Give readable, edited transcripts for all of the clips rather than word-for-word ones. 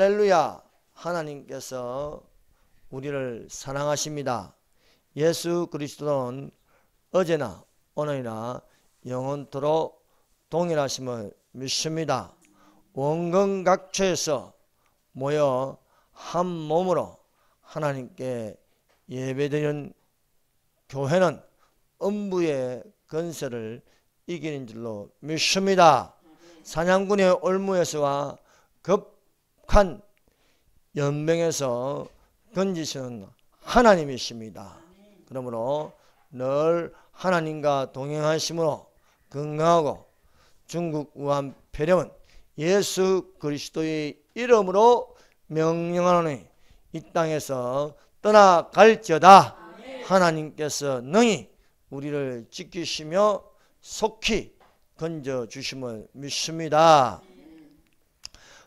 할렐루야. 하나님께서 우리를 사랑하십니다. 예수 그리스도는 어제나 오늘이나 영원토록 동일하심을 믿습니다. 원근각처에서 모여 한 몸으로 하나님께 예배드리는 교회는 음부의 건설을 이기는 줄로 믿습니다. 사냥꾼의 올무에서와 급한 연병에서 건지시는 하나님이십니다. 그러므로 늘 하나님과 동행하심으로 건강하고 중국 우한 폐렴은 예수 그리스도의 이름으로 명령하노니 이 땅에서 떠나갈지어다. 하나님께서 능히 우리를 지키시며 속히 건져주심을 믿습니다.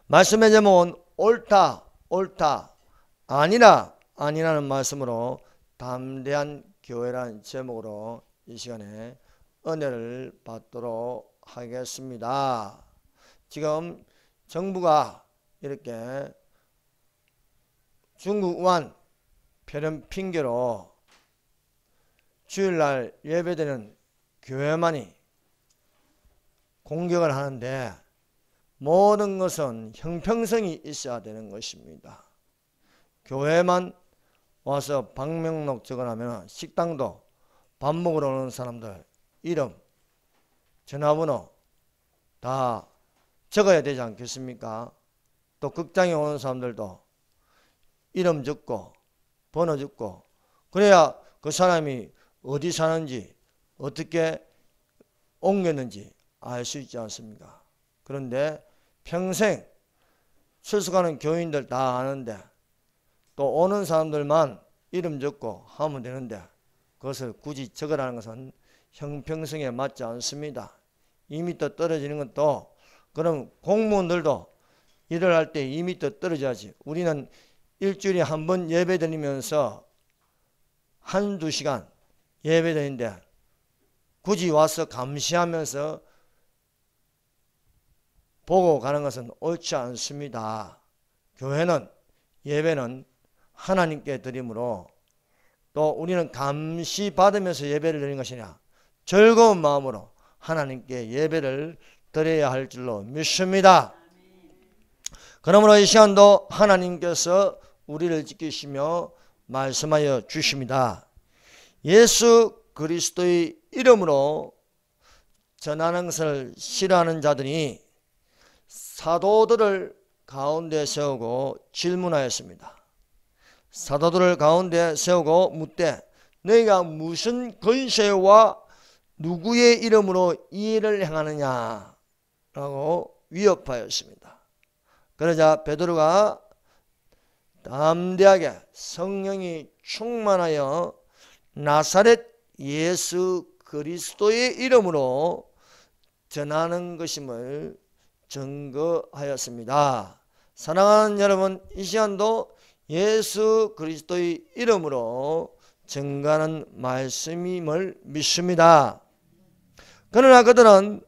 말씀의 제목은 옳다 옳다 아니라 아니라는 말씀으로 담대한 교회라는 제목으로 이 시간에 은혜를 받도록 하겠습니다. 지금 정부가 이렇게 중국 우한 폐렴 핑계로 주일날 예배드리는 교회만이 공격을 하는데 모든 것은 형평성이 있어야 되는 것입니다. 교회만 와서 방명록 적어놓으면 식당도 밥 먹으러 오는 사람들 이름, 전화번호 다 적어야 되지 않겠습니까? 또 극장에 오는 사람들도 이름 적고 번호 적고 그래야 그 사람이 어디 사는지 어떻게 옮겼는지 알 수 있지 않습니까? 그런데 평생 출석하는 교인들 다 아는데 또 오는 사람들만 이름 적고 하면 되는데 그것을 굳이 적으라는 것은 형평성에 맞지 않습니다. 2m 떨어지는 것도 그럼 공무원들도 일을 할 때 2m 떨어져야지. 우리는 일주일에 한 번 예배 드리면서 한두 시간 예배 드리는데 굳이 와서 감시하면서 보고 가는 것은 옳지 않습니다. 교회는 예배는 하나님께 드림으로 또 우리는 감시받으면서 예배를 드리는 것이냐 즐거운 마음으로 하나님께 예배를 드려야 할 줄로 믿습니다. 그러므로 이 시간도 하나님께서 우리를 지키시며 말씀하여 주십니다. 예수 그리스도의 이름으로 전하는 것을 싫어하는 자들이 사도들을 가운데 세우고 질문하였습니다. 사도들을 가운데 세우고 묻되 너희가 무슨 권세와 누구의 이름으로 이 일을 행하느냐 라고 위협하였습니다. 그러자 베드로가 담대하게 성령이 충만하여 나사렛 예수 그리스도의 이름으로 전하는 것임을 증거하였습니다. 사랑하는 여러분, 이 시간도 예수 그리스도의 이름으로 증거하는 말씀임을 믿습니다. 그러나 그들은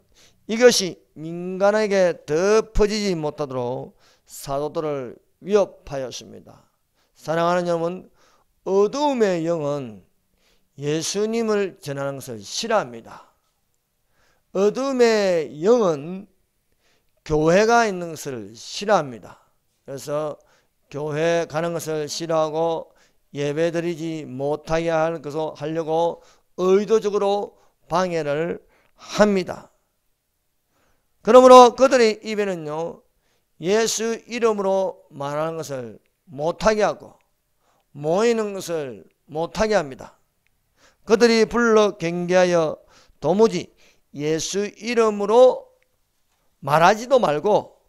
이것이 민간에게 더 퍼지지 못하도록 사도들을 위협하였습니다. 사랑하는 여러분, 어두움의 영은 예수님을 전하는 것을 싫어합니다. 어두움의 영은 교회가 있는 것을 싫어합니다. 그래서 교회 가는 것을 싫어하고 예배드리지 못하게 하려고 의도적으로 방해를 합니다. 그러므로 그들의 입에는요 예수 이름으로 말하는 것을 못하게 하고 모이는 것을 못하게 합니다. 그들이 불러 경계하여 도무지 예수 이름으로 말하지도 말고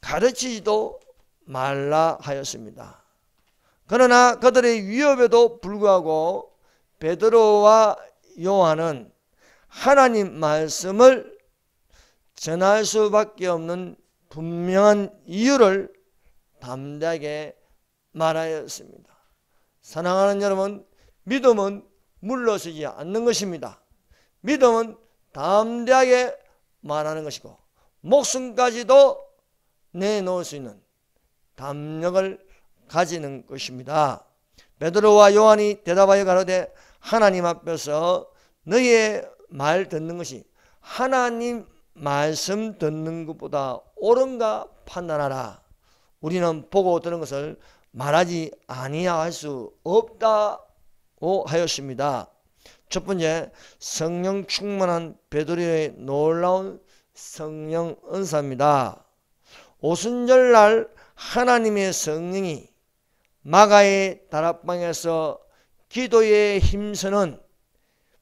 가르치지도 말라 하였습니다. 그러나 그들의 위협에도 불구하고 베드로와 요한은 하나님 말씀을 전할 수밖에 없는 분명한 이유를 담대하게 말하였습니다. 사랑하는 여러분, 믿음은 물러서지 않는 것입니다. 믿음은 담대하게 말하는 것이고 목숨까지도 내놓을 수 있는 담력을 가지는 것입니다. 베드로와 요한이 대답하여 가로되 하나님 앞에서 너희의 말 듣는 것이 하나님 말씀 듣는 것보다 옳은가 판단하라. 우리는 보고 들은 것을 말하지 아니할 수 없다고 하였습니다. 첫 번째, 성령 충만한 베드로의 놀라운 성령 은사입니다. 오순절날 하나님의 성령이 마가의 다락방에서 기도에 힘쓰는,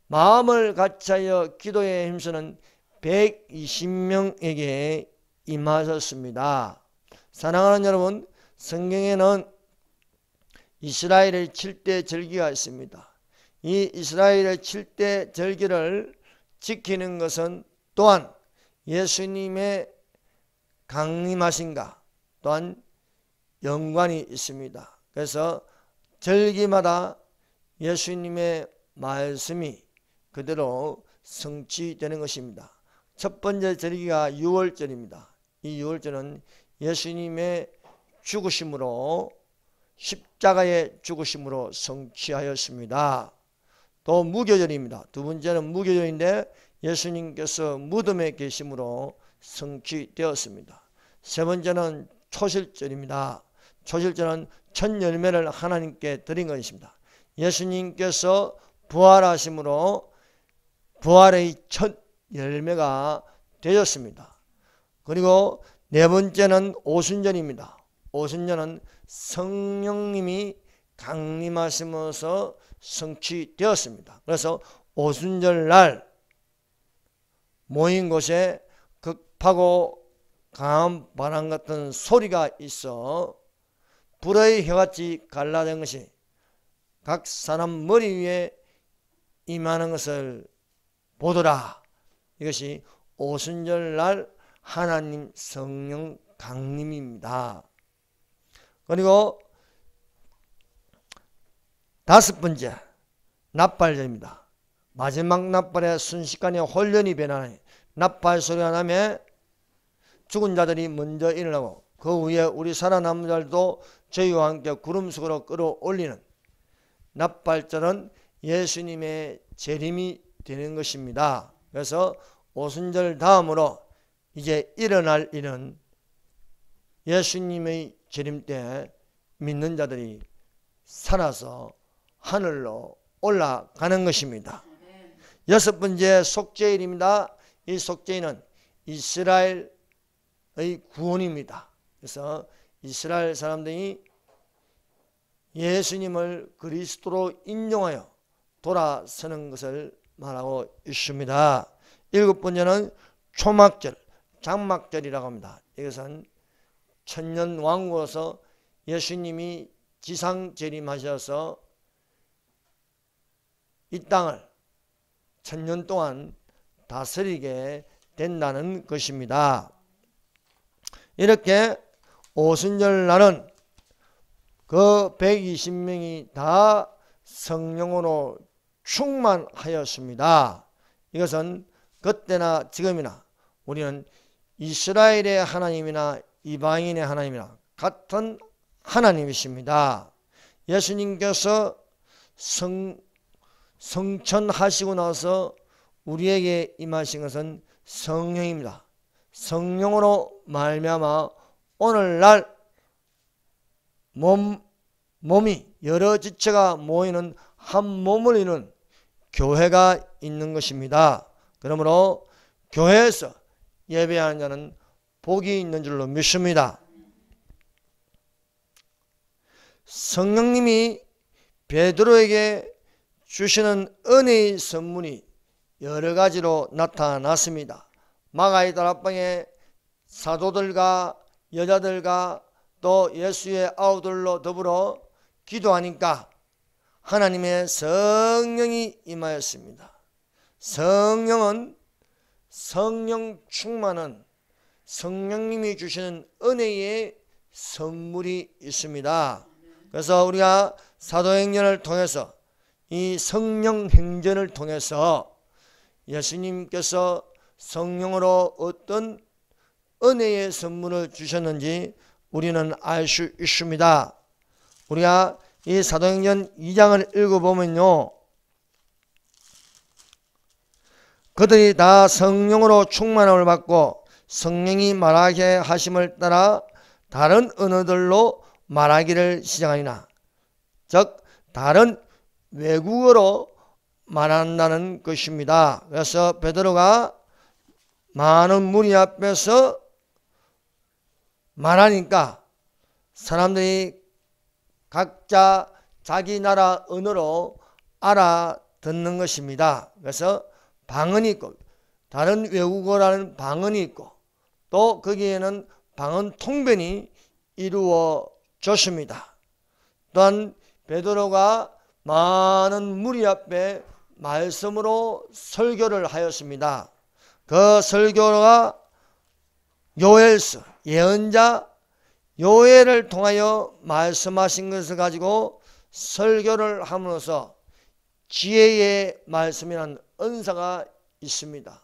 마음을 같이하여 기도에 힘쓰는 120명에게 임하셨습니다. 사랑하는 여러분, 성경에는 이스라엘의 7대 절기가 있습니다. 이 이스라엘의 7대 절기를 지키는 것은 또한 예수님의 강림하신가 또한 연관이 있습니다. 그래서 절기마다 예수님의 말씀이 그대로 성취되는 것입니다. 첫 번째 절기가 유월절입니다. 이 유월절은 예수님의 죽으심으로, 십자가의 죽으심으로 성취하였습니다. 또 무교절입니다. 두 번째는 무교절인데 예수님께서 무덤에 계심으로 성취되었습니다. 세 번째는 초실절입니다. 초실절은 첫 열매를 하나님께 드린 것입니다. 예수님께서 부활하심으로 부활의 첫 열매가 되었습니다. 그리고 네 번째는 오순절입니다. 오순절은 성령님이 강림하시면서 성취되었습니다. 그래서 오순절날 모인 곳에 급하고 강한 바람 같은 소리가 있어 불의 혀같이 갈라진 것이 각 사람 머리 위에 임하는 것을 보더라. 이것이 오순절날 하나님 성령 강림입니다. 그리고 다섯 번째, 납발절입니다. 마지막 납발에 순식간에 혼련이 변하니 납발 소리가 나면 죽은 자들이 먼저 일어나고 그 위에 우리 살아남은 자들도 저희와 함께 구름 속으로 끌어올리는 납발절은 예수님의 재림이 되는 것입니다. 그래서 오순절 다음으로 이제 일어날 일은 예수님의 재림 때 믿는 자들이 살아서 하늘로 올라가는 것입니다. 여섯 번째 속죄일입니다. 이 속죄일은 이스라엘의 구원입니다. 그래서 이스라엘 사람들이 예수님을 그리스도로 인정하여 돌아서는 것을 말하고 있습니다. 일곱 번째는 초막절, 장막절이라고 합니다. 이것은 천년 왕국에서 예수님이 지상 재림하셔서 이 땅을 천년 동안 다스리게 된다는 것입니다. 이렇게 오순절 날은 그 120명이 다 성령으로 충만하였습니다. 이것은 그때나 지금이나 우리는 이스라엘의 하나님이나 이방인의 하나님이나 같은 하나님이십니다. 예수님께서 성천하시고 나서 우리에게 임하신 것은 성령입니다. 성령으로 말미암아 오늘날 몸이 여러 지체가 모이는 한 몸을 이루는 교회가 있는 것입니다. 그러므로 교회에서 예배하는 자는 복이 있는 줄로 믿습니다. 성령님이 베드로에게 주시는 은혜의 선물이 여러 가지로 나타났습니다. 마가의 다락방에 사도들과 여자들과 또 예수의 아우들로 더불어 기도하니까 하나님의 성령이 임하였습니다. 성령은 성령 충만은 성령님이 주시는 은혜의 선물이 있습니다. 그래서 우리가 사도행전을 통해서 이 성령 행전을 통해서 예수님께서 성령으로 어떤 은혜의 선물을 주셨는지 우리는 알 수 있습니다. 우리가 이 사도행전 2장을 읽어보면요, 그들이 다 성령으로 충만함을 받고 성령이 말하게 하심을 따라 다른 언어들로 말하기를 시작하니라. 즉 다른 외국어로 말한다는 것입니다. 그래서 베드로가 많은 무리 앞에서 말하니까 사람들이 각자 자기 나라 언어로 알아듣는 것입니다. 그래서 방언이 있고 다른 외국어라는 방언이 있고 또 거기에는 방언 통변이 이루어졌습니다. 또한 베드로가 많은 무리 앞에 말씀으로 설교를 하였습니다. 그 설교가 요엘서 예언자 요엘을 통하여 말씀하신 것을 가지고 설교를 함으로써 지혜의 말씀이라는 은사가 있습니다.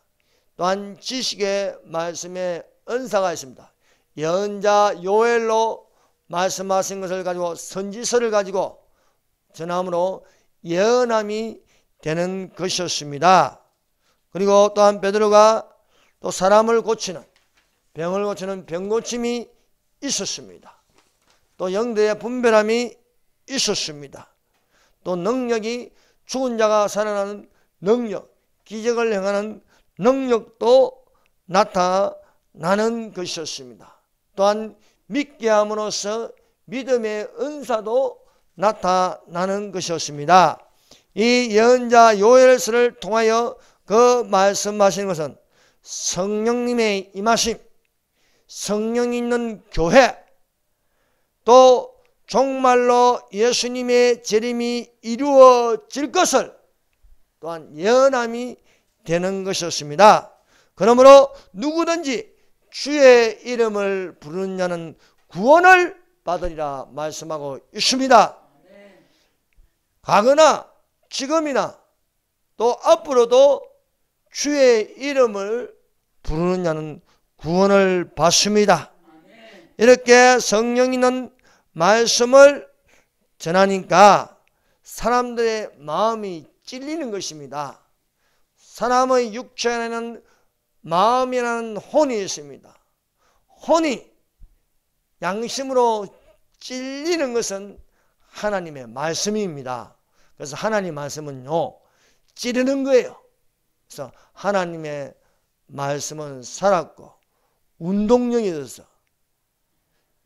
또한 지식의 말씀의 은사가 있습니다. 예언자 요엘로 말씀하신 것을 가지고 선지서를 가지고 전함으로 예언함이 되는 것이었습니다. 그리고 또한 베드로가 또 사람을 고치는 병을 고치는 병고침이 있었습니다. 또 영대의 분별함이 있었습니다. 또 능력이 죽은 자가 살아나는 능력, 기적을 행하는 능력도 나타나는 것이었습니다. 또한 믿게 함으로써 믿음의 은사도 나타나는 것이었습니다. 이 예언자 요엘서를 통하여 그 말씀하시는 것은 성령님의 임하심, 성령이 있는 교회, 또 종말로 예수님의 재림이 이루어질 것을 또한 예언함이 되는 것이었습니다. 그러므로 누구든지 주의 이름을 부르는 자는 구원을 받으리라 말씀하고 있습니다. 과거나 지금이나 또 앞으로도 주의 이름을 부르는 자는 구원을 받습니다. 이렇게 성령 있는 말씀을 전하니까 사람들의 마음이 찔리는 것입니다. 사람의 육체 안에는 마음이라는 혼이 있습니다. 혼이 양심으로 찔리는 것은 하나님의 말씀입니다. 그래서 하나님 말씀은요, 찌르는 거예요. 그래서 하나님의 말씀은 살았고 운동력이 있어서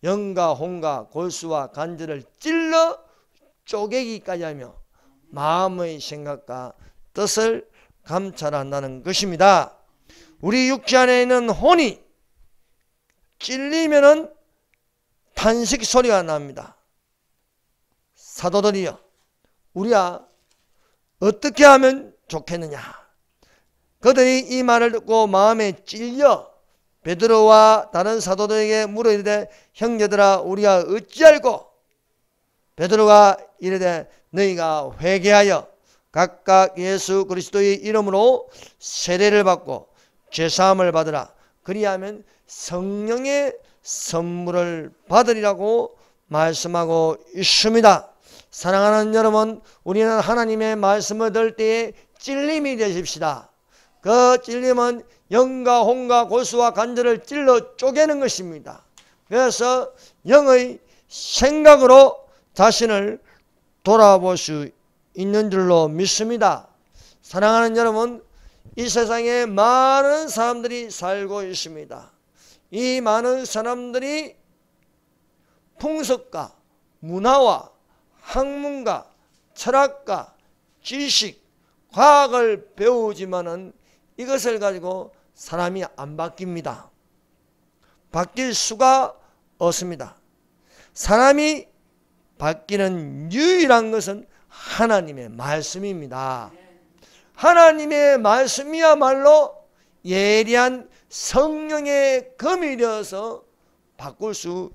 영과 혼과 골수와 간절을 찔러 쪼개기까지 하며 마음의 생각과 뜻을 감찰한다는 것입니다. 우리 육체 안에 있는 혼이 찔리면은 탄식 소리가 납니다. 사도들이여, 우리가 어떻게 하면 좋겠느냐? 그들이 이 말을 듣고 마음에 찔려 베드로와 다른 사도들에게 물어 이르되, 형제들아, 우리가 어찌할꼬? 베드로가 이르되, 너희가 회개하여 각각 예수 그리스도의 이름으로 세례를 받고 죄사함을 받으라. 그리하면 성령의 선물을 받으리라고 말씀하고 있습니다. 사랑하는 여러분, 우리는 하나님의 말씀을 들을 때에 찔림이 되십시다. 그 찔림은 영과 혼과 골수와 간절을 찔러 쪼개는 것입니다. 그래서 영의 생각으로 자신을 돌아볼 수 있는 줄로 믿습니다. 사랑하는 여러분, 이 세상에 많은 사람들이 살고 있습니다. 이 많은 사람들이 풍속과 문화와 학문과 철학과 지식, 과학을 배우지만은 이것을 가지고 사람이 안 바뀝니다. 바뀔 수가 없습니다. 사람이 바뀌는 유일한 것은 하나님의 말씀입니다. 하나님의 말씀이야말로 예리한 성령의 검이 되어서 바꿀 수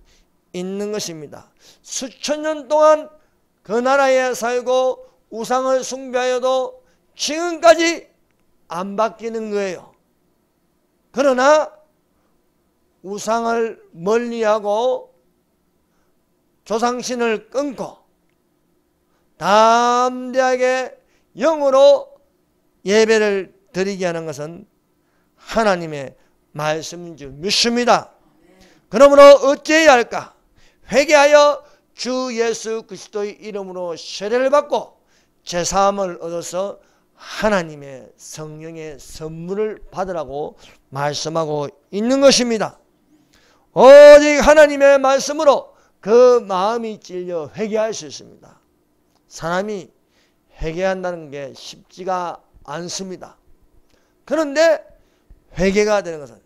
있는 것입니다. 수천 년 동안 그 나라에 살고 우상을 숭배하여도 지금까지 안 바뀌는 거예요. 그러나 우상을 멀리하고 조상신을 끊고 담대하게 영으로 예배를 드리게 하는 것은 하나님의 말씀인 줄 믿습니다. 그러므로 어찌해야 할까? 회개하여 주 예수 그리스도의 이름으로 세례를 받고 제사함을 얻어서 하나님의 성령의 선물을 받으라고 말씀하고 있는 것입니다. 오직 하나님의 말씀으로 그 마음이 찔려 회개할 수 있습니다. 사람이 회개한다는 게 쉽지가 않습니다. 그런데 회개가 되는 것은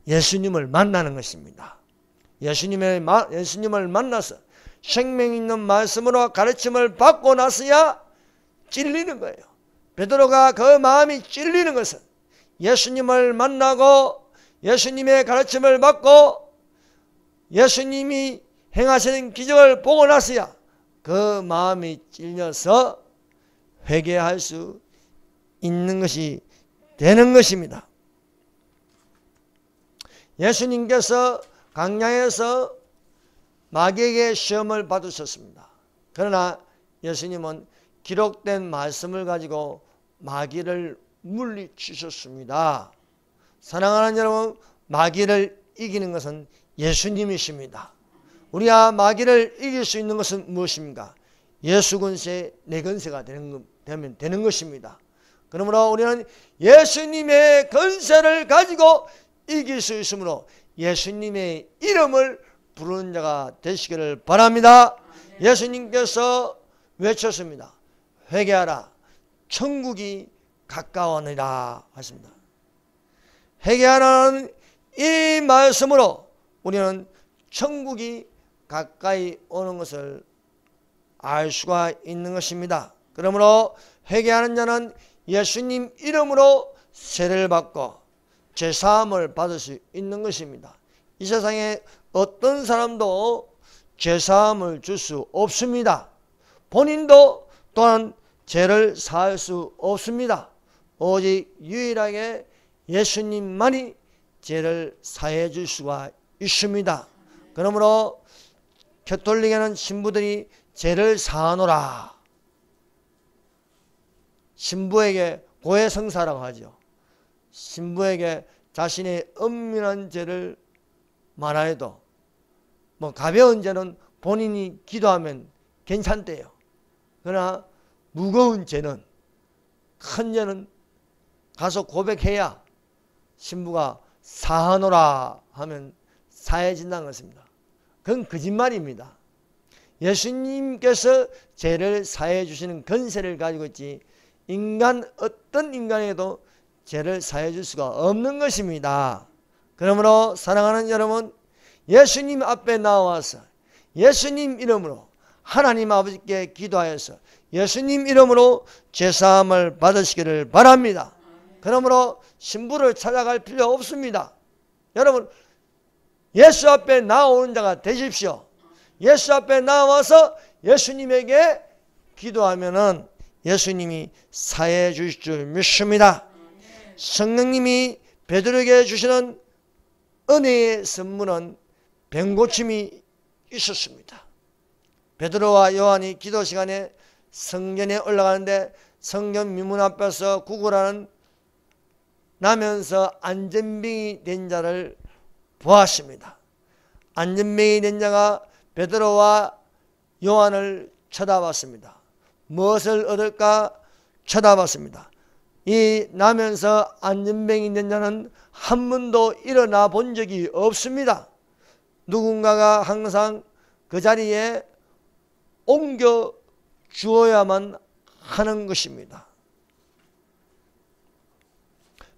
예수님을 만나는 것입니다. 예수님을 만나서 생명 있는 말씀으로 가르침을 받고 나서야 찔리는 거예요. 베드로가 그 마음이 찔리는 것은 예수님을 만나고 예수님의 가르침을 받고 예수님이 행하시는 기적을 보고 나서야 그 마음이 찔려서 회개할 수 있는 것이 되는 것입니다. 예수님께서 광야에서 마귀에게 시험을 받으셨습니다. 그러나 예수님은 기록된 말씀을 가지고 마귀를 물리치셨습니다. 사랑하는 여러분, 마귀를 이기는 것은 예수님이십니다. 우리가 마귀를 이길 수 있는 것은 무엇입니까? 예수 권세, 내 권세가 되면 되는 것입니다. 그러므로 우리는 예수님의 권세를 가지고 이길 수 있으므로 예수님의 이름을 부르는 자가 되시기를 바랍니다. 예수님께서 외쳤습니다. 회개하라, 천국이 가까워니라 하십니다. 회개하라는 이 말씀으로 우리는 천국이 가까이 오는 것을 알 수가 있는 것입니다. 그러므로 회개하는 자는 예수님 이름으로 세례를 받고 제사함을 받을 수 있는 것입니다. 이 세상에 어떤 사람도 제사함을 줄 수 없습니다. 본인도 또한 죄를 사할 수 없습니다. 오직 유일하게 예수님만이 죄를 사해 줄 수가 있습니다. 그러므로 가톨릭에는 신부들이 죄를 사하노라, 신부에게 고해성사라고 하죠. 신부에게 자신의 엄밀한 죄를 말하여도 가벼운 죄는 본인이 기도하면 괜찮대요. 그러나 무거운 죄는, 큰 죄는 가서 고백해야 신부가 사하노라 하면 사해진다는 것입니다. 그건 거짓말입니다. 예수님께서 죄를 사해 주시는 권세를 가지고 있지 어떤 인간에게도 죄를 사해 줄 수가 없는 것입니다. 그러므로 사랑하는 여러분, 예수님 앞에 나와서 예수님 이름으로 하나님 아버지께 기도하여서 예수님 이름으로 제사함을 받으시기를 바랍니다. 그러므로 신부를 찾아갈 필요 없습니다. 여러분, 예수 앞에 나오는 자가 되십시오. 예수 앞에 나와서 예수님에게 기도하면은 예수님이 사해 주실 줄 믿습니다. 성령님이 베드로에게 주시는 은혜의 선물은 병고침이 있었습니다. 베드로와 요한이 기도 시간에 성전에 올라가는데 성전 미문 앞에서 구걸하는 나면서 안전병이 된 자를 보았습니다. 안전병이 된 자가 베드로와 요한을 쳐다봤습니다. 무엇을 얻을까 쳐다봤습니다. 이 나면서 안전병이 된 자는 한 번도 일어나 본 적이 없습니다. 누군가가 항상 그 자리에 옮겨 주어야만 하는 것입니다.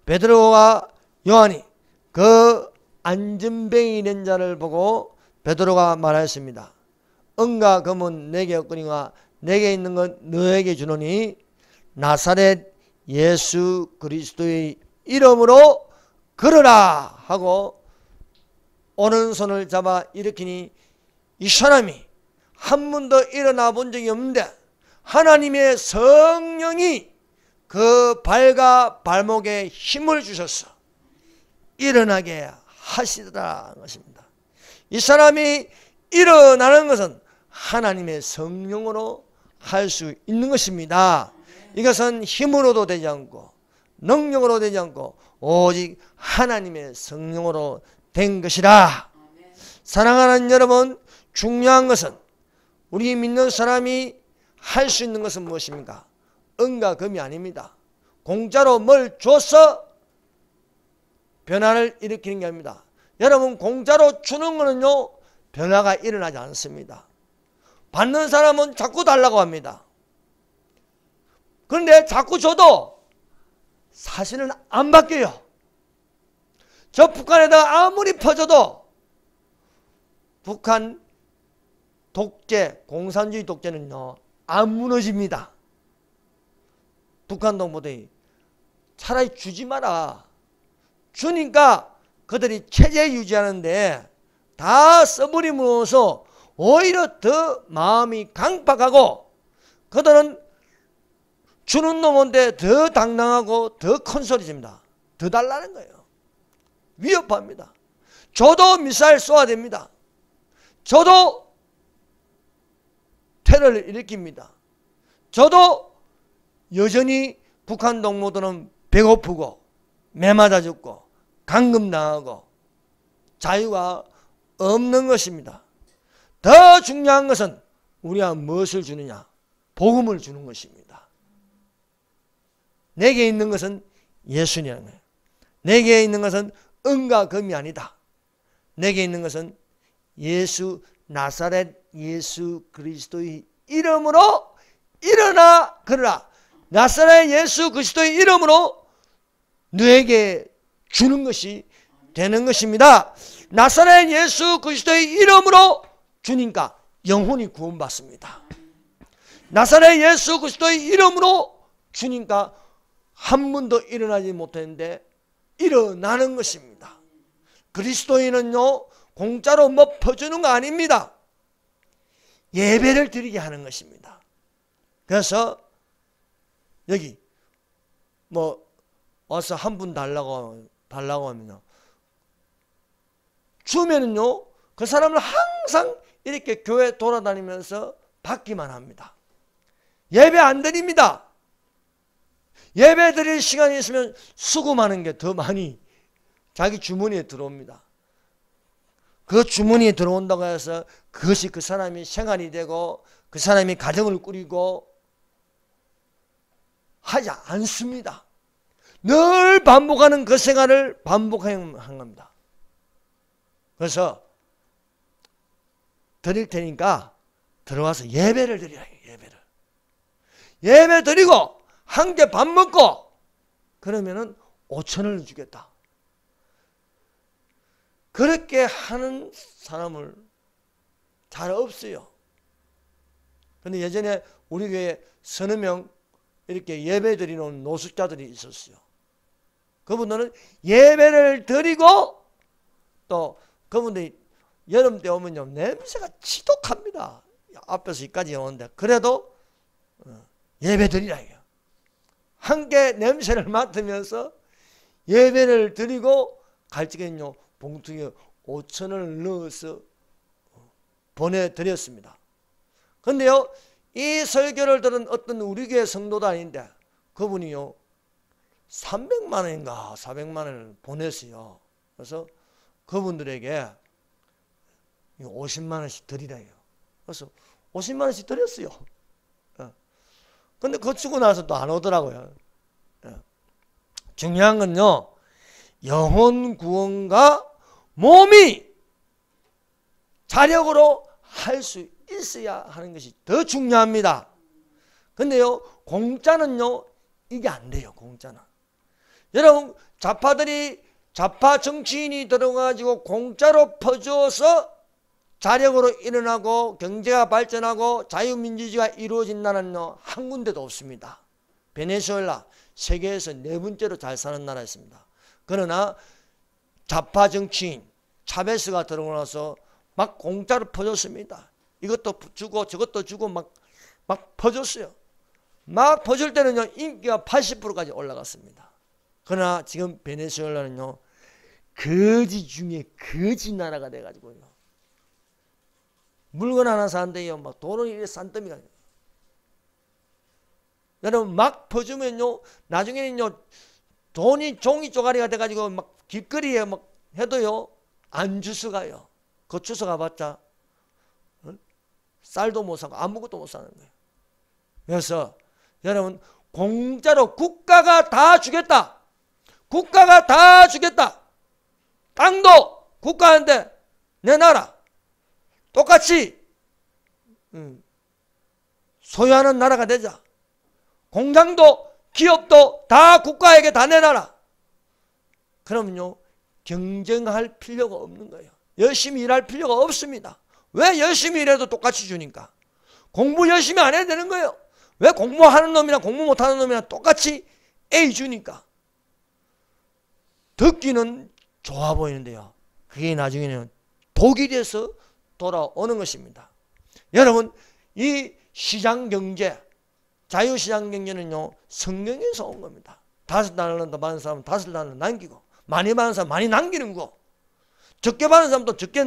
베드로와 요한이 그 안전병이 된 자를 보고 베드로가 말하였습니다. 은과 금은 내게 없거니와 내게 있는 건 너에게 주노니 나사렛 예수 그리스도의 이름으로 걸으라 하고 오른손을 잡아 일으키니 이 사람이 한 번도 일어나 본 적이 없는데 하나님의 성령이 그 발과 발목에 힘을 주셔서 일어나게 하시더라는 것입니다. 이 사람이 일어나는 것은 하나님의 성령으로 할 수 있는 것입니다. 이것은 힘으로도 되지 않고 능력으로 되지 않고 오직 하나님의 성령으로 된 것이라. 사랑하는 여러분, 중요한 것은 우리 믿는 사람이 할 수 있는 것은 무엇입니까? 은과 금이 아닙니다. 공짜로 뭘 줘서 변화를 일으키는 게 아닙니다. 여러분, 공짜로 주는 것은요, 변화가 일어나지 않습니다. 받는 사람은 자꾸 달라고 합니다. 그런데 자꾸 줘도 사실은 안 바뀌어요. 저 북한에다가 아무리 퍼줘도 북한 독재, 공산주의 독재는요, 안 무너집니다. 북한 동포들이 차라리 주지 마라. 주니까 그들이 체제 유지하는데 다 써버리면서 오히려 더 마음이 강박하고 그들은 주는 놈인데 더 당당하고 더 큰 소리 칩니다. 더 달라는 거예요. 위협합니다. 저도 미사일 쏘아야 됩니다. 저도 테러를 일으킵니다. 저도 여전히 북한 동무들은 배고프고 매맞아 죽고 감금당하고 자유가 없는 것입니다. 더 중요한 것은 우리가 무엇을 주느냐? 복음을 주는 것입니다. 내게 있는 것은 예수님이라는 거예요. 내게 있는 것은 은과 금이 아니다. 내게 있는 것은 예수 나사렛 예수 그리스도의 이름으로 일어나 걸으라. 나사렛 예수 그리스도의 이름으로 너에게 주는 것이 되는 것입니다. 나사렛 예수 그리스도의 이름으로 주니까 영혼이 구원받습니다. 나사렛 예수 그리스도의 이름으로 주니까 한 번도 일어나지 못했는데 일어나는 것입니다. 그리스도인은요, 공짜로 뭐 퍼주는 거 아닙니다. 예배를 드리게 하는 것입니다. 그래서 여기 뭐 와서 한 분 달라고 하면요, 주면은요 그 사람을 항상 이렇게 교회 돌아다니면서 받기만 합니다. 예배 안 드립니다. 예배 드릴 시간이 있으면 수금하는 게 더 많이 자기 주머니에 들어옵니다. 그 주머니에 들어온다고 해서 그것이 그 사람이 생활이 되고 그 사람이 가정을 꾸리고 하지 않습니다. 늘 반복하는 그 생활을 반복한 겁니다. 그래서 드릴 테니까 들어와서 예배를 드리라. 예배 드리고 함께 밥 먹고 그러면은 5,000원을 주겠다. 그렇게 하는 사람을 잘 없어요. 근데 예전에 우리 교회에 서너 명 이렇게 예배 드리는 노숙자들이 있었어요. 그분들은 예배를 드리고 또 그분들이 여름 때 오면요 냄새가 지독합니다. 앞에서 여기까지 오는데 그래도 예배 드리라 해요. 함께 냄새를 맡으면서 예배를 드리고 갈 적에는요 봉투에 5,000원을 넣어서 보내드렸습니다. 그런데요 이 설교를 들은 어떤 우리 교회 성도도 아닌데 그분이요 300만 원인가 400만 원을 보냈어요. 그래서 그분들에게 50만 원씩 드리래요. 그래서 50만 원씩 드렸어요. 근데 그거 주고 나서 또 안 오더라고요. 중요한 건요 영혼 구원과 몸이 자력으로 할 수 있어야 하는 것이 더 중요합니다. 근데요 공짜는요 이게 안 돼요. 공짜는 여러분 좌파 정치인이 들어가지고 공짜로 퍼줘서 자력으로 일어나고 경제가 발전하고 자유민주주의가 이루어진 나라는요 한 군데도 없습니다. 베네수엘라 세계에서 4번째로 잘 사는 나라였습니다. 그러나 좌파 정치인 차베스가 들어오면서 막 공짜로 퍼줬습니다. 이것도 주고 저것도 주고 막 퍼줬어요. 막 퍼줄 때는요 인기가 80%까지 올라갔습니다. 그러나 지금 베네수엘라는요 거지 중에 거지 나라가 돼가지고요 물건 하나 사는데요, 막 돈은 이래 산더미가. 여러분, 막 퍼주면요, 나중에는요, 돈이 종이 쪼가리가 돼가지고 막 길거리에 막 해도요, 안 주워가요. 그 주워가봤자 쌀도 못 사고 아무것도 못 사는 거예요. 그래서 여러분, 공짜로 국가가 다 주겠다. 국가가 다 주겠다. 땅도 국가한테 내놔라. 똑같이 소유하는 나라가 되자. 공장도 기업도 다 국가에게 다 내놔라. 그러면요, 경쟁할 필요가 없는 거예요. 열심히 일할 필요가 없습니다. 왜? 열심히 일해도 똑같이 주니까. 공부 열심히 안 해야 되는 거예요. 왜? 공부하는 놈이나 공부 못하는 놈이나 똑같이 A 주니까. 듣기는 좋아 보이는데요, 그게 나중에는 독이 돼서 돌아오는 것입니다. 여러분, 이 시장경제, 자유시장경제는요, 성경에서 온 겁니다. 5달란트 받은 사람은 5달란트 남기고, 많이 받은 사람은 많이 남기는 거, 적게 받은 사람도 적게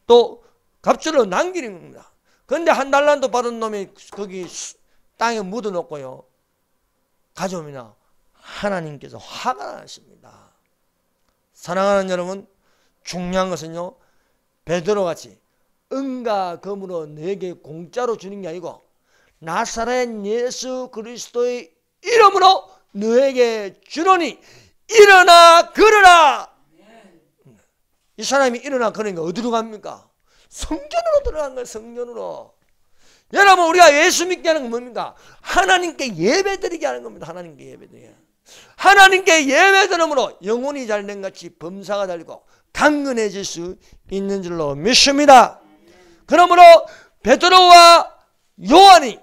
또 값줄로 남기는 겁니다. 그런데 1달란트 받은 놈이 거기 땅에 묻어놓고요, 가져오면 하나님께서 화가 나십니다. 사랑하는 여러분, 중요한 것은요, 베드로같이 은과 금으로 너에게 공짜로 주는 게 아니고 나사렛 예수 그리스도의 이름으로 너에게 주노니 일어나 걸으라. 이 사람이 일어나 걸으니까 어디로 갑니까? 성전으로 들어간 거예요. 성전으로. 여러분, 우리가 예수 믿게 하는 건 뭡니까? 하나님께 예배드리게 하는 겁니다. 하나님께 예배드리게. 하나님께 예배드림으로 영혼이 잘된 같이 범사가 달리고 강건해질 수 있는 줄로 믿습니다. 그러므로 베드로와 요한이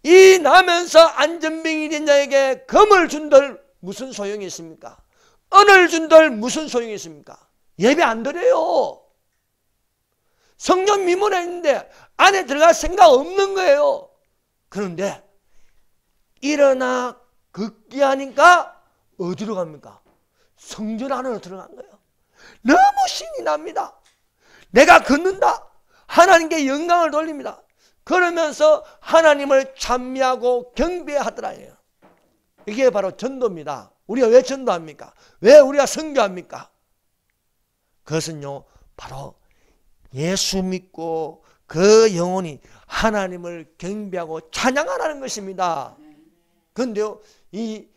이 나면서 안전병이 된 자에게 금을 준들 무슨 소용이 있습니까? 은을 준들 무슨 소용이 있습니까? 예배 안 드려요. 성전 미문에 있는데 안에 들어갈 생각 없는 거예요. 그런데 일어나 걷기 하니까 어디로 갑니까? 성전 안으로 들어간 거예요. 너무 신이 납니다. 내가 걷는다. 하나님께 영광을 돌립니다. 그러면서 하나님을 찬미하고 경배하더라요. 이게 바로 전도입니다. 우리가 왜 전도합니까? 왜 우리가 선교합니까? 그것은요, 바로 예수 믿고 그 영혼이 하나님을 경배하고 찬양하라는 것입니다. 그런데요, 이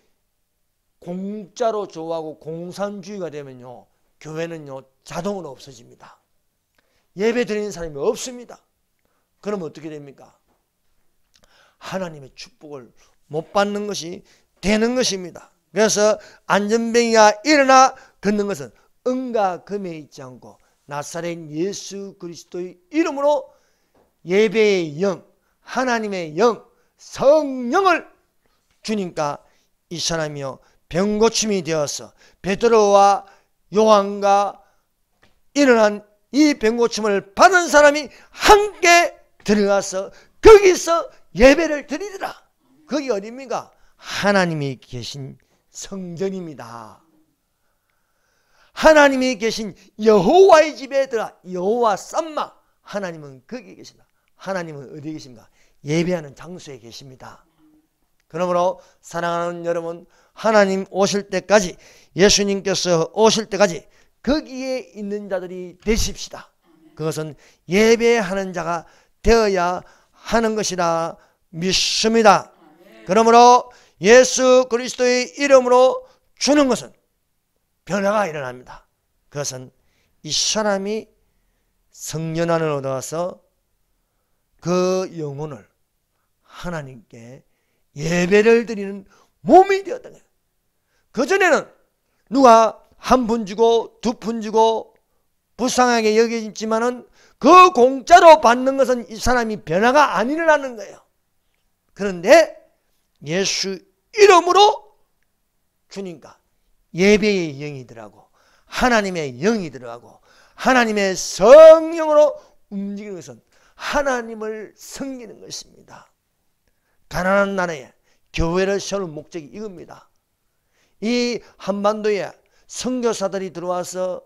공짜로 좋아하고 공산주의가 되면요, 교회는요 자동으로 없어집니다. 예배 드리는 사람이 없습니다. 그러면 어떻게 됩니까? 하나님의 축복을 못 받는 것이 되는 것입니다. 그래서 안전병이가 일어나 걷는 것은 은과 금에 있지 않고 나사렛 예수 그리스도의 이름으로 예배의 영, 하나님의 영, 성령을 주니까 이 사람이요 병고침이 되어서 베드로와 요한과 일어난 이 병고침을 받은 사람이 함께 들어가서 거기서 예배를 드리더라. 거기 어디입니까? 하나님이 계신 성전입니다. 하나님이 계신 여호와의 집에 들어가. 여호와 쌈마, 하나님은 거기에 계신다. 하나님은 어디에 계십니까? 예배하는 장소에 계십니다. 그러므로 사랑하는 여러분, 하나님 오실 때까지, 예수님께서 오실 때까지 거기에 있는 자들이 되십시다. 그것은 예배하는 자가 되어야 하는 것이라 믿습니다. 그러므로 예수 그리스도의 이름으로 주는 것은 변화가 일어납니다. 그것은 이 사람이 성령 안을 얻어와서 그 영혼을 하나님께 예배를 드리는 몸이 되었던 거예요. 그전에는 누가 한 푼 주고 2푼 주고 불쌍하게 여기지만은 그 공짜로 받는 것은 이 사람이 변화가 안 일어나는 거예요. 그런데 예수 이름으로 주니까 예배의 영이 들어가고 하나님의 영이 들어가고 하나님의 성령으로 움직이는 것은 하나님을 섬기는 것입니다. 가난한 나라에 교회를 세울 목적이 이겁니다. 이 한반도에 선교사들이 들어와서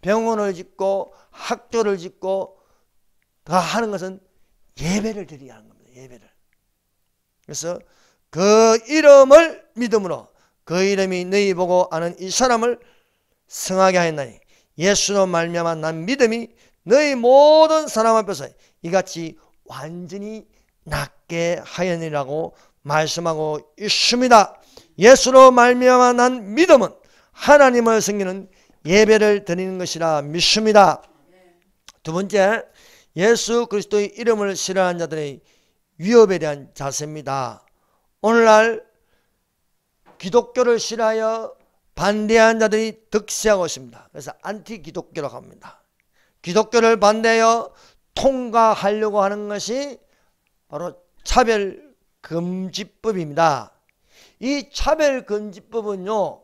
병원을 짓고 학교를 짓고 다 하는 것은 예배를 드리게 하는 겁니다. 예배를. 그래서 그 이름을 믿음으로 그 이름이 너희 보고 아는 이 사람을 승하게 하였나니 예수로 말미암아 난 믿음이 너희 모든 사람 앞에서 이같이 완전히 낫게 하였느니라고 말씀하고 있습니다. 예수로 말미암아 난 믿음은 하나님을 섬기는 예배를 드리는 것이라 믿습니다. 두 번째, 예수 그리스도의 이름을 싫어하는 자들의 위협에 대한 자세입니다. 오늘날 기독교를 싫어하여 반대한 자들이 득세하고 있습니다. 그래서 안티 기독교라고 합니다. 기독교를 반대하여 통과하려고 하는 것이 바로 차별금지법입니다. 이 차별금지법은요,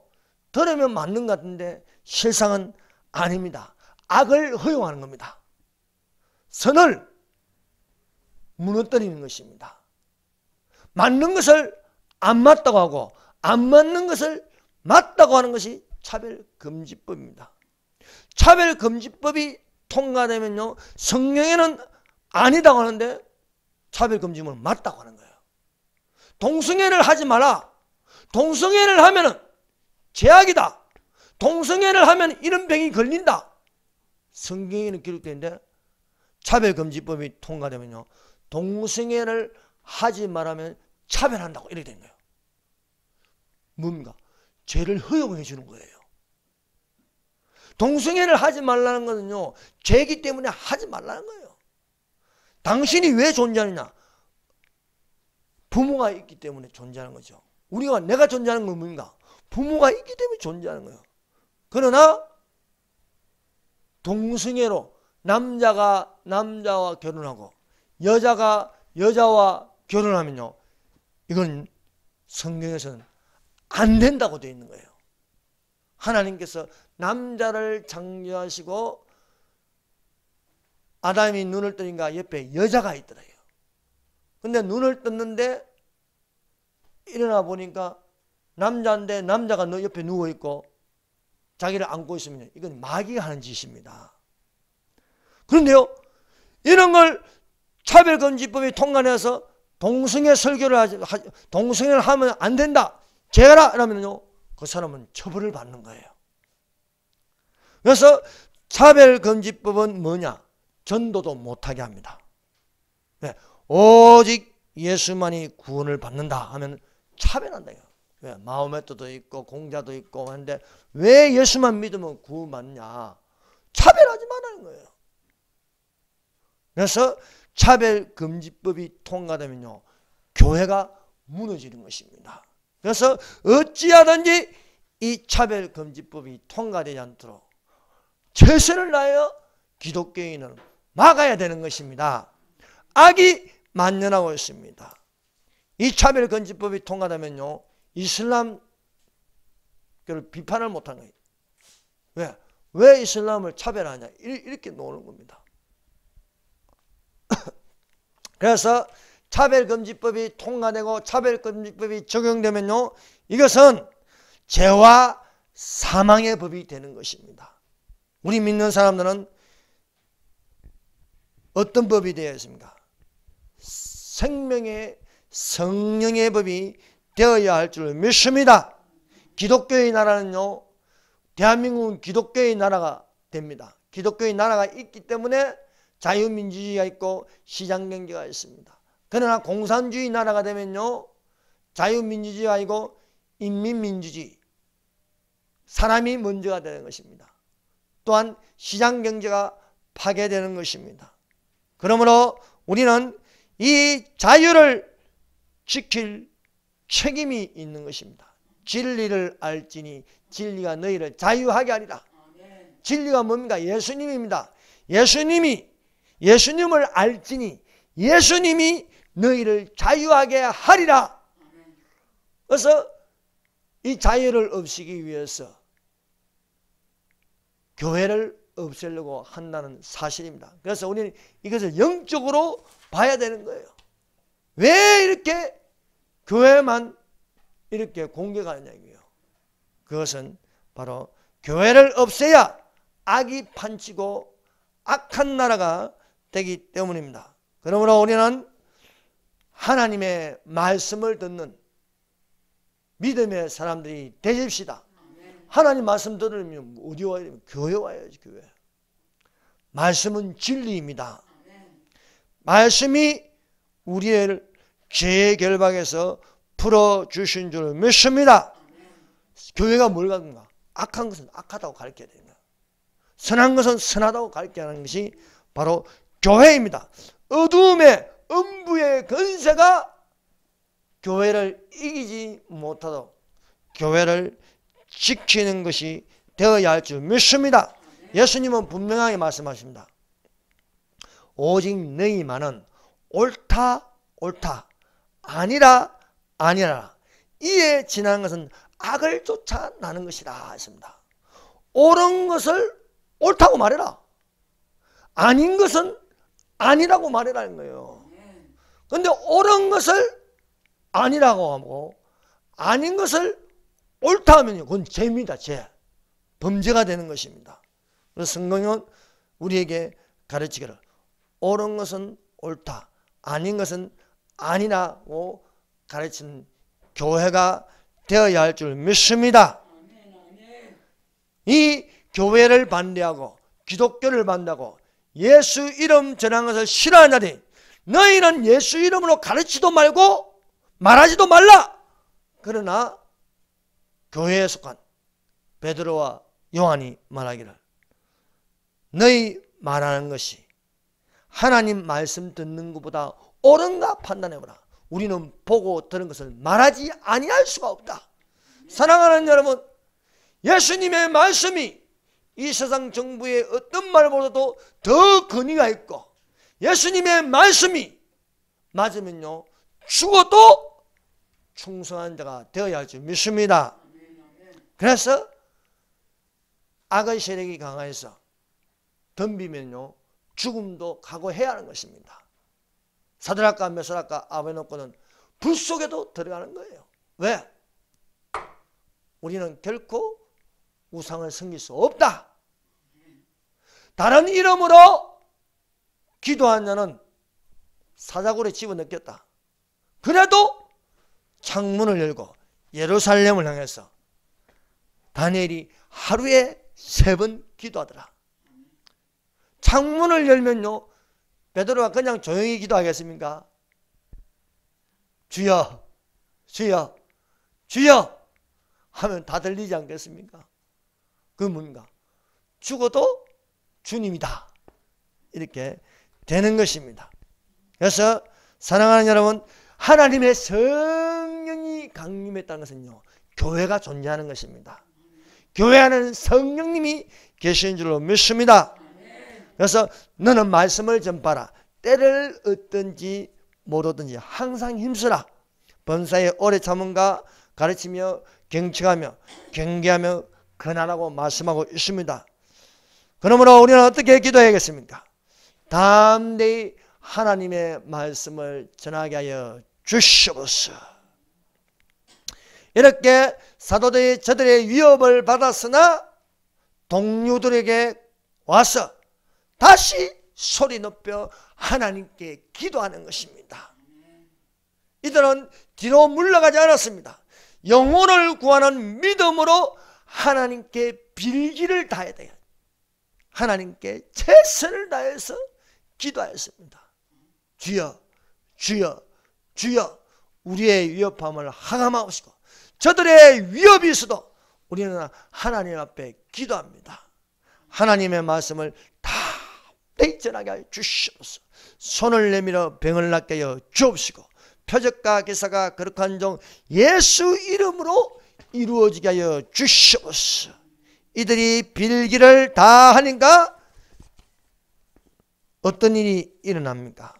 들으면 맞는 것 같은데 실상은 아닙니다. 악을 허용하는 겁니다. 선을 무너뜨리는 것입니다. 맞는 것을 안 맞다고 하고 안 맞는 것을 맞다고 하는 것이 차별금지법입니다. 차별금지법이 통과되면요, 성경에는 아니다고 하는데 차별금지법은 맞다고 하는 거예요. 동성애를 하지 마라. 동성애를 하면은 죄악이다. 동성애를 하면 이런 병이 걸린다. 성경에는 기록되어 있는데 차별금지법이 통과되면요, 동성애를 하지 말라면 차별한다고 이렇게 된 거예요. 뭡니까? 죄를 허용해 주는 거예요. 동성애를 하지 말라는 것은요, 죄이기 때문에 하지 말라는 거예요. 당신이 왜 존재하느냐? 부모가 있기 때문에 존재하는 거죠. 내가 존재하는 건 뭡니까? 부모가 있기 때문에 존재하는 거예요. 그러나 동성애로 남자가 남자와 결혼하고 여자가 여자와 결혼하면요, 이건 성경에서는 안 된다고 되어 있는 거예요. 하나님께서 남자를 창조하시고 아담이 눈을 뜨니까 옆에 여자가 있더래요. 근데 눈을 떴는데 일어나 보니까 남자인데 남자가 너 옆에 누워있고 자기를 안고 있으면 이건 마귀가 하는 짓입니다. 그런데요, 이런 걸 차별금지법이 통과해서 동성애 설교를 동성애를 하면 안 된다, 죄라 이러면요, 그 사람은 처벌을 받는 거예요. 그래서 차별금지법은 뭐냐? 전도도 못하게 합니다. 네, 오직 예수만이 구원을 받는다 하면 차별한다. 왜? 마호메트도 있고 공자도 있고 하는데 왜 예수만 믿으면 구원받냐? 차별하지 말라는 거예요. 그래서 차별금지법이 통과되면요, 교회가 무너지는 것입니다. 그래서 어찌하든지 이 차별금지법이 통과되지 않도록 최선을 다하여 기독교인은 막아야 되는 것입니다. 악이 만연하고 있습니다. 이 차별금지법이 통과되면요, 이슬람교를 비판을 못하는 거예요. 왜? 왜 이슬람을 차별하냐? 이렇게 노는 겁니다. 그래서 차별금지법이 통과되고 차별금지법이 적용되면요, 이것은 죄와 사망의 법이 되는 것입니다. 우리 믿는 사람들은 어떤 법이 되어 있습니까? 생명의 성령의 법이 되어야 할 줄 믿습니다. 기독교의 나라는요, 대한민국은 기독교의 나라가 됩니다. 기독교의 나라가 있기 때문에 자유민주주의가 있고 시장경제가 있습니다. 그러나 공산주의 나라가 되면요, 자유민주주의가 아니고 인민민주주의, 사람이 먼저가 되는 것입니다. 또한 시장경제가 파괴되는 것입니다. 그러므로 우리는 이 자유를 지킬 책임이 있는 것입니다. 진리를 알지니 진리가 너희를 자유하게 하리라. 진리가 뭡니까? 예수님입니다. 예수님을 알지니 예수님이 너희를 자유하게 하리라. 그래서 이 자유를 없애기 위해서 교회를 없애려고 한다는 사실입니다. 그래서 우리는 이것을 영적으로 봐야 되는 거예요. 왜 이렇게 교회만 이렇게 공격하느냐고요. 그것은 바로 교회를 없애야 악이 판치고 악한 나라가 되기 때문입니다. 그러므로 우리는 하나님의 말씀을 듣는 믿음의 사람들이 되십시다. 하나님 말씀 들으면 어디 와야 됩니까? 교회 와야지. 교회. 말씀은 진리입니다. 말씀이 우리를 죄의 결박에서 풀어주신 줄 믿습니다. 교회가 뭘 가는가? 악한 것은 악하다고 가르쳐야 됩니다. 선한 것은 선하다고 가르쳐야 하는 것이 바로 교회입니다. 어두움의 음부의 권세가 교회를 이기지 못하도록 교회를 지키는 것이 되어야 할 줄 믿습니다. 예수님은 분명하게 말씀하십니다. 오직 너희만은 옳다 옳다 아니라 아니라 이에 지나는 것은 악을 쫓아 나는 것이라 했습니다. 옳은 것을 옳다고 말해라. 아닌 것은 아니라고 말해라는 거예요. 그런데 옳은 것을 아니라고 하고 아닌 것을 옳다 하면요, 그건 죄입니다. 죄. 범죄가 되는 것입니다. 그래서 성경은 우리에게 가르치기를 옳은 것은 옳다, 아닌 것은 아니라고 가르치는 교회가 되어야 할 줄 믿습니다. 이 교회를 반대하고 기독교를 반대하고 예수 이름 전하는 것을 싫어하나니 너희는 예수 이름으로 가르치도 말고 말하지도 말라. 그러나 교회에 속한 베드로와 요한이 말하기를 너희 말하는 것이 하나님 말씀 듣는 것보다 옳은가 판단해보라. 우리는 보고 들은 것을 말하지 아니할 수가 없다. 사랑하는 여러분, 예수님의 말씀이 이 세상 정부의 어떤 말보다도 더 권위가 있고 예수님의 말씀이 맞으면요 죽어도 충성한 자가 되어야 할 줄 믿습니다. 그래서 악의 세력이 강해서 덤비면요 죽음도 각오해야 하는 것입니다. 사드락과 메사락과 아베노고는 불 속에도 들어가는 거예요. 왜? 우리는 결코 우상을 섬길 수 없다. 다른 이름으로 기도한 자는 사자굴에 집어넣겼다. 그래도 창문을 열고 예루살렘을 향해서 다니엘이 하루에 3번 기도하더라. 창문을 열면요 베드로가 그냥 조용히 기도하겠습니까? 주여 주여 주여 하면 다 들리지 않겠습니까? 그 뭔가 죽어도 주님이다 이렇게 되는 것입니다. 그래서 사랑하는 여러분, 하나님의 성령이 강림했다는 것은요 교회가 존재하는 것입니다. 교회 안에는 성령님이 계신 줄로 믿습니다. 그래서 너는 말씀을 전파라. 때를 얻든지 못 얻든지 항상 힘쓰라. 범사에 오래 참음과 가르치며 경청하며 경계하며 근한하고 말씀하고 있습니다. 그러므로 우리는 어떻게 기도해야겠습니까? 담대히 하나님의 말씀을 전하게 하여 주시옵소서. 이렇게 사도들이 저들의 위협을 받았으나 동료들에게 와서 다시 소리 높여 하나님께 기도하는 것입니다. 이들은 뒤로 물러가지 않았습니다. 영혼을 구하는 믿음으로 하나님께 빌기를 다해야 돼요. 하나님께 최선을 다해서 기도하였습니다. 주여 주여 주여 우리의 위협함을 항함하시고 저들의 위협이 있어도 우리는 하나님 앞에 기도합니다. 하나님의 말씀을 다 전하게 하여 주시옵소서. 손을 내밀어 병을 낫게 하여 주옵시고 표적과 기사가 거룩한 종 예수 이름으로 이루어지게 하여 주시옵소서. 이들이 빌기를 다 하니까 어떤 일이 일어납니까?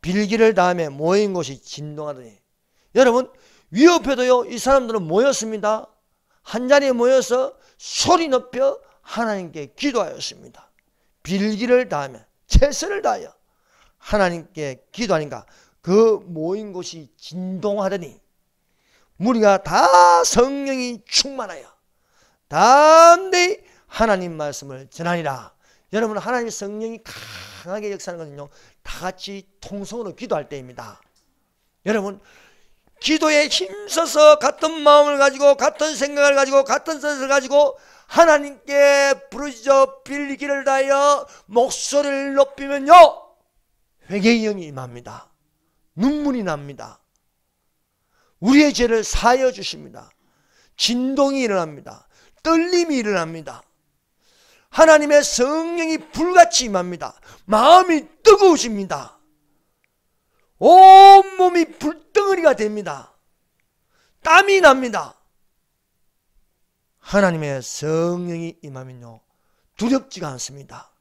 빌기를 다음에 모인 곳이 진동하더니 여러분 위협해도요 이 사람들은 모였습니다. 한자리에 모여서 소리 높여 하나님께 기도하였습니다. 빌기를 다하며 최선을 다하여 하나님께 기도하니까 그 모인 곳이 진동하더니 무리가 다 성령이 충만하여 담대히 하나님 말씀을 전하니라. 여러분, 하나님의 성령이 강하게 역사하는 것은요, 다 같이 통성으로 기도할 때입니다. 여러분, 기도에 힘써서 같은 마음을 가지고 같은 생각을 가지고 같은 뜻을 가지고 하나님께 부르짖어 빌기를 다하여 목소리를 높이면요, 회개의 영이 임합니다. 눈물이 납니다. 우리의 죄를 사하여 주십니다. 진동이 일어납니다. 떨림이 일어납니다. 하나님의 성령이 불같이 임합니다. 마음이 뜨거워집니다. 온몸이 불덩어리가 됩니다. 땀이 납니다. 하나님의 성령이 임하면요, 두렵지가 않습니다.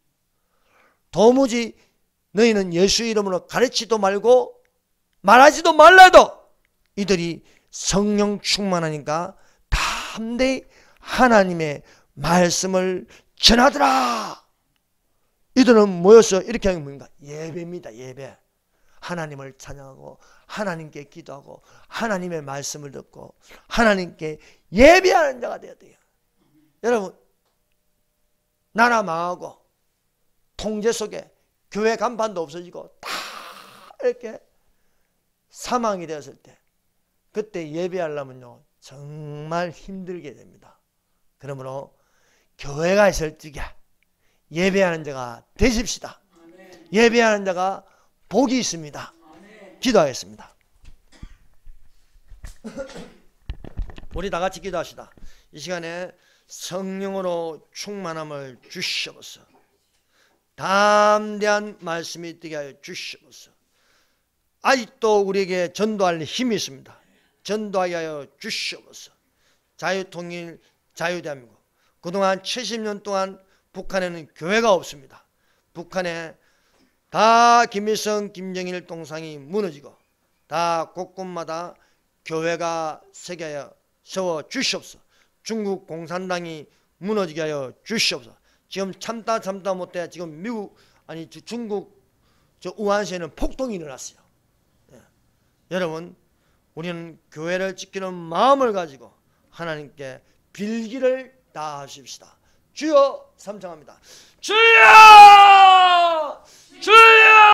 도무지 너희는 예수 이름으로 가르치도 말고 말하지도 말라도 이들이 성령 충만하니까 담대히 하나님의 말씀을 전하더라. 이들은 모여서 이렇게 하는 게 뭡니까? 예배입니다. 예배. 하나님을 찬양하고 하나님께 기도하고 하나님의 말씀을 듣고 하나님께 예배하는 자가 되어야 돼요. 여러분, 나라 망하고 통제 속에 교회 간판도 없어지고 다 이렇게 사망이 되었을 때, 그때 예배하려면요 정말 힘들게 됩니다. 그러므로 교회가 있을 적에 예배하는 자가 되십시다. 예배하는 자가 복이 있습니다. 기도하겠습니다. 우리 다 같이 기도합시다. 이 시간에 성령으로 충만함을 주시옵소서. 담대한 말씀이 되게 하여 주시옵소서. 아직도 우리에게 전도할 힘이 있습니다. 전도하게 하여 주시옵소서. 자유통일, 자유대한민국. 그동안 70년 동안 북한에는 교회가 없습니다. 북한에 다 김일성, 김정일 동상이 무너지고 다 곳곳마다 교회가 세게 하여 세워 주시옵소서. 중국 공산당이 무너지게 하여 주시옵소서. 지금 참다 못해 지금 미국 아니 중국 우한시에는 폭동이 일어났어요. 예. 여러분, 우리는 교회를 지키는 마음을 가지고 하나님께 빌기를 다하십시다. 주여 삼창합니다. 주여! 주여!